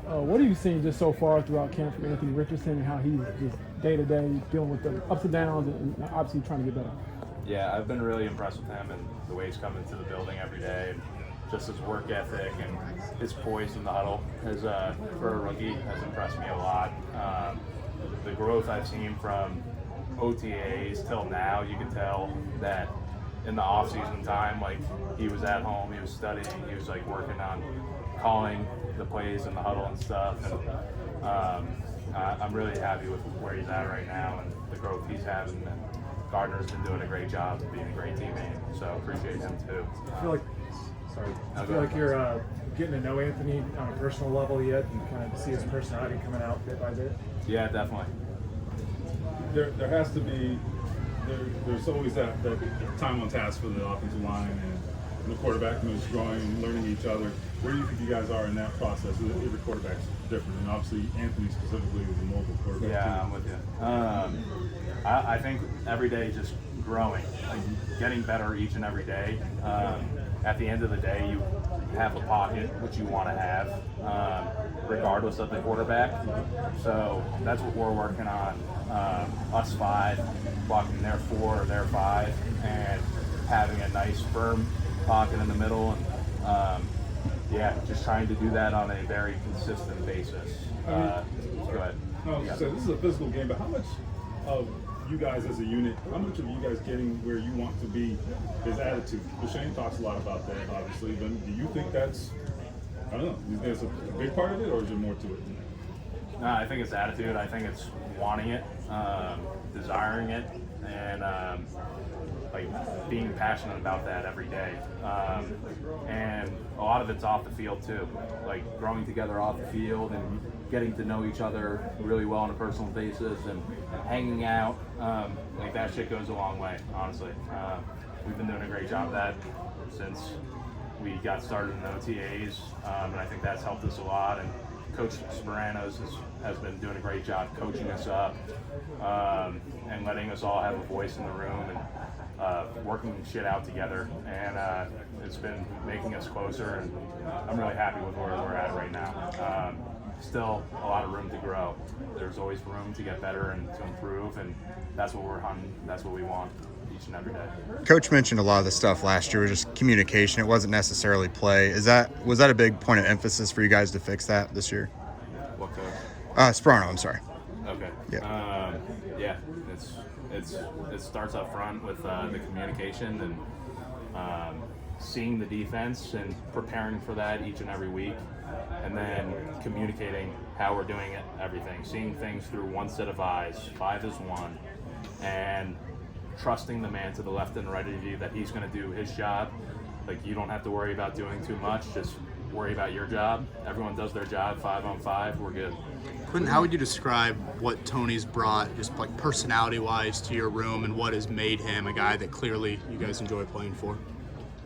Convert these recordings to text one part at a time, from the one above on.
What have you seen just so far throughout camp from Anthony Richardson and how he's just day-to-day dealing with the ups and downs and obviously trying to get better? Yeah, I've been really impressed with him and the way he's coming to the building every day, and just his work ethic and his poise in the huddle has, for a rookie, has impressed me a lot. The growth I've seen from OTAs till now, you can tell that in the off-season time, like, he was at home, he was studying, he was like working on calling the plays in the huddle and stuff. And I'm really happy with where he's at right now and the growth he's having. And Gardner's been doing a great job of being a great teammate, so appreciate him too. I feel like you're getting to know Anthony on a personal level yet, and kind of see his personality coming out bit by bit. Yeah, definitely. There has to be there's always that time on task for the offensive line and the quarterback who's growing and learning each other. Where do you think you guys are in that process? Every quarterback's different, and obviously Anthony specifically is a mobile quarterback. Yeah, too. I'm with you. I think every day just growing, like getting better each and every day. At the end of the day, you have a pocket, which you want to have, regardless of the quarterback. So that's what we're working on. Us five, blocking their four or their five, and having a nice firm pocket in the middle. And yeah, just trying to do that on a very consistent basis. Go ahead. No, so this is a physical game, but how much of you guys as a unit, how much of you guys getting where you want to be is attitude? Shane talks a lot about that, obviously, but do you think that's, I don't know, is there a big part of it, or is there more to it? No, I think it's attitude. I think it's wanting it, desiring it, and like being passionate about that every day. And a lot of it's off the field too, like growing together off the field and getting to know each other really well on a personal basis and hanging out. Like that shit goes a long way, honestly. We've been doing a great job of that since we got started in the OTAs, and I think that's helped us a lot. And Coach Speranos has been doing a great job coaching us up and letting us all have a voice in the room and working shit out together. And it's been making us closer, and I'm really happy with where we're at right now. Still a lot of room to grow. There's always room to get better and to improve, and that's what we're hunting. That's what we want each and every day. Coach mentioned a lot of the stuff last year was just communication. It wasn't necessarily play. Was that a big point of emphasis for you guys to fix that this year? What coach? Sperano, I'm sorry. Okay. Yeah. Yeah. It starts up front with the communication and seeing the defense and preparing for that each and every week, and then communicating how we're doing it, everything, seeing things through one set of eyes, 5 is 1, and trusting the man to the left and right of you that he's going to do his job. Like, you don't have to worry about doing too much, just worry about your job. Everyone does their job, 5 on 5, we're good. Quenton, how would you describe what Tony's brought, just like personality-wise, to your room, and what has made him a guy that clearly you guys enjoy playing for?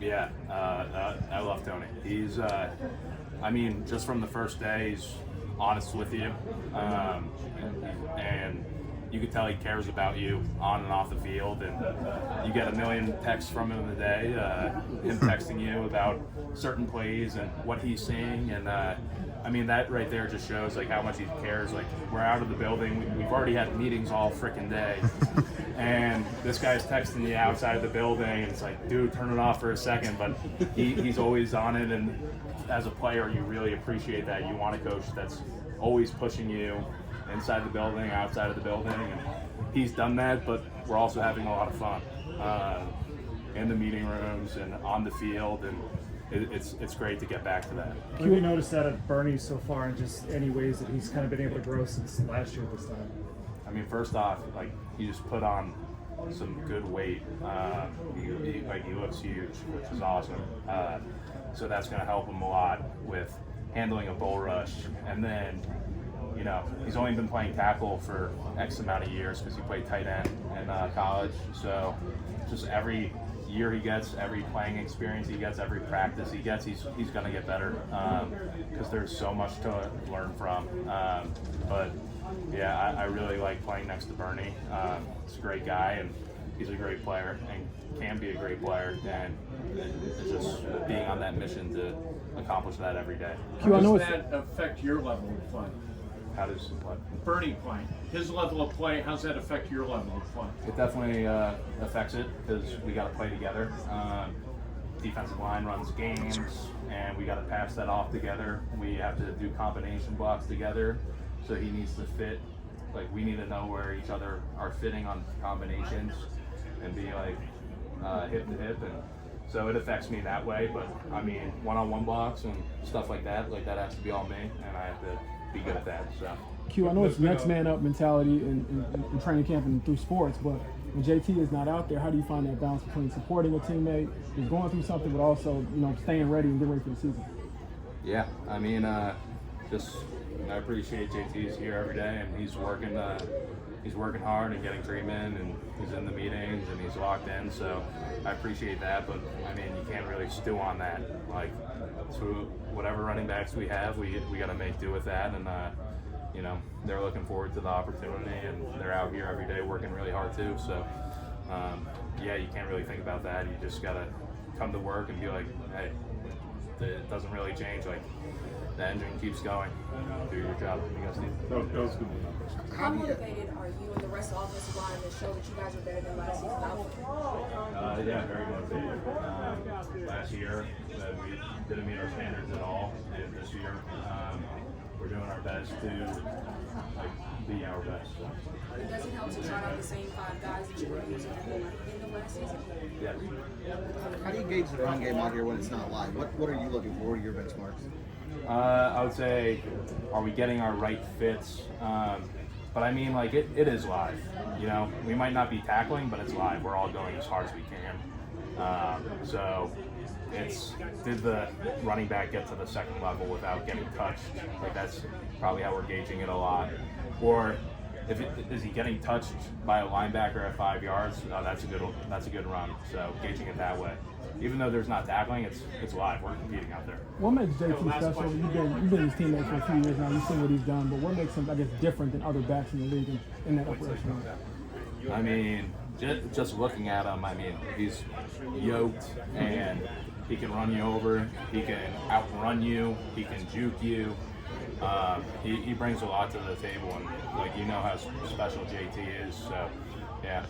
Yeah, I love Tony. He's, just from the first day, he's honest with you, and you can tell he cares about you on and off the field, and you get a million texts from him in a day, him texting you about certain plays and what he's seeing, and that right there just shows like how much he cares. Like, we're out of the building, we've already had meetings all freaking day, and this guy's texting you outside of the building, and it's like, dude, turn it off for a second. But he's always on it, and as a player, you really appreciate that. You want a coach that's always pushing you inside the building, outside of the building, and he's done that. But we're also having a lot of fun in the meeting rooms and on the field, and it's great to get back to that. Can we notice that at Bernie so far, and just any ways that he's kind of been able to grow since last year this time? First off, like, he just put on some good weight. He looks huge, which is awesome. So that's going to help him a lot with handling a bull rush. And then, he's only been playing tackle for X amount of years because he played tight end in college. So just every year he gets, every playing experience he gets, every practice he gets, he's going to get better because there's so much to learn from. But yeah, I really like playing next to Bernie. He's a great guy, and he's a great player and can be a great player, and it's just being on that mission to accomplish that every day. Q, I know How does it's, that affect your level of play? How does what? Bernie playing, his level of play, how's that affect your level of play? It definitely affects it because we got to play together. Defensive line runs games, and we got to pass that off together. We have to do combination blocks together, so he needs to fit. Like, we need to know where each other are fitting on combinations and be like hip to hip, and so it affects me that way. But I mean, one-on-one blocks and stuff like that has to be all me, and I have to be good at that. So. Q, I know it's next man up mentality in training camp and through sports, but when JT is not out there, how do you find that balance between supporting a teammate who's going through something, but also, you know, staying ready and getting ready for the season? Yeah, I mean, I appreciate JT's here every day, and he's working hard and getting treatment, and he's in the meetings and he's locked in. So I appreciate that, but I mean, you can't really stew on that. Like, through whatever running backs we have, we got to make do with that, and you know, they're looking forward to the opportunity, and they're out here every day working really hard too. So yeah, you can't really think about that. You just gotta come to work and be like, hey, it doesn't really change. Like, the engine keeps going. Do your job. You guys need. That was good. How motivated are you and the rest of the offensive line to show that you guys are better than last season? Yeah, very motivated. Last year, we didn't meet our standards at all, and this year, we're doing our best to be our best. So. Does it help to try out the same 5 guys that you were using in the last season? Yeah. How do you gauge the run game out here when it's not live? What are you looking for? What are your benchmarks? I would say, are we getting our right fits? But I mean, like, it is live. You know, we might not be tackling, but it's live. We're all going as hard as we can. So did the running back get to the second level without getting touched? Like, that's probably how we're gauging it a lot. Or is he getting touched by a linebacker at 5 yards? That's a good run. So gauging it that way. Even though there's not tackling, it's live. We're competing out there. What makes JT special? You've been his teammate for a few years now. You've seen what he's done, but what makes him, I guess, different than other backs in the league in that operation? I mean, just looking at him, I mean, he's yoked, and he can run you over. He can outrun you. He can juke you. He brings a lot to the table, and like, you know how special JT is. So, yeah.